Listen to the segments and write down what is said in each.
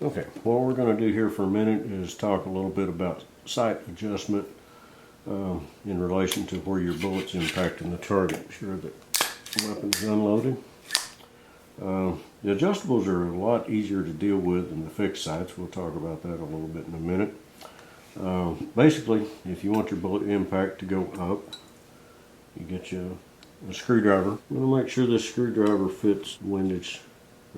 Okay, what we're going to do here for a minute is talk a little bit about sight adjustment in relation to where your bullet's impacting the target. Make sure that the weapon is unloaded. The adjustables are a lot easier to deal with than the fixed sights. We'll talk about that a little bit in a minute. Basically, if you want your bullet impact to go up, you get you a screwdriver. I'm going to make sure this screwdriver fits the windage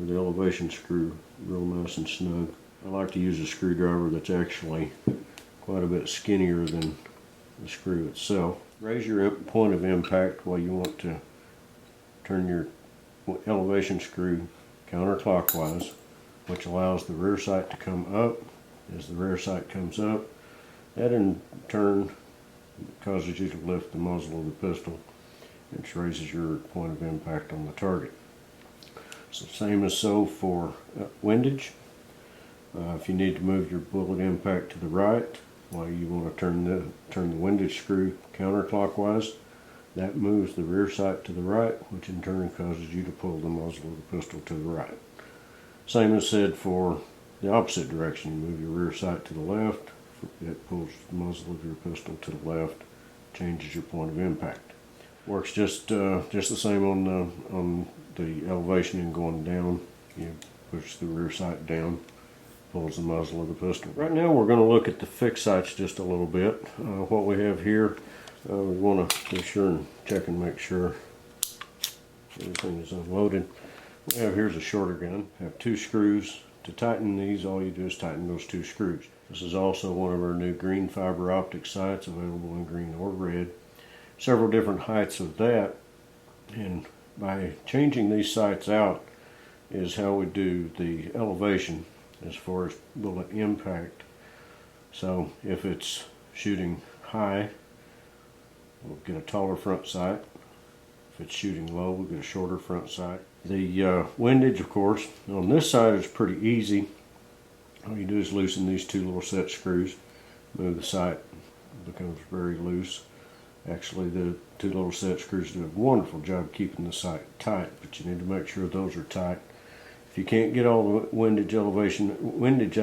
or the elevation screw real nice and snug. I like to use a screwdriver that's actually quite a bit skinnier than the screw itself. Raise your point of impact while you want to turn your elevation screw counterclockwise, which allows the rear sight to come up. As the rear sight comes up, that in turn causes you to lift the muzzle of the pistol, which raises your point of impact on the target. So same as so for windage. If you need to move your bullet impact to the right while you want to turn the windage screw counterclockwise, that moves the rear sight to the right, which in turn causes you to pull the muzzle of the pistol to the right. Same as said for the opposite direction. You move your rear sight to the left, it pulls the muzzle of your pistol to the left, changes your point of impact. Works just the same on the elevation and going down. You push the rear sight down, pulls the muzzle of the pistol. Right now we're going to look at the fixed sights just a little bit. What we have here, we want to be sure and check and make sure everything is unloaded. We have here's a shorter gun. I have two screws. To tighten these, all you do is tighten those two screws. This is also one of our new green fiber optic sights, available in green or red. Several different heights of that, and by changing these sights out is how we do the elevation as far as bullet impact. So if it's shooting high, we'll get a taller front sight. If it's shooting low, we'll get a shorter front sight. The windage, of course, on this side is pretty easy. All you do is loosen these two little set screws, move the sight, it becomes very loose. Actually, the two little set screws do a wonderful job keeping the sight tight, but you need to make sure those are tight. If you can't get all the windage out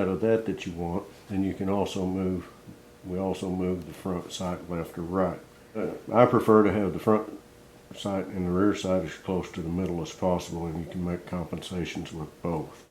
of that you want, then you can also move, we also move the front sight left or right. I prefer to have the front sight and the rear sight as close to the middle as possible, and you can make compensations with both.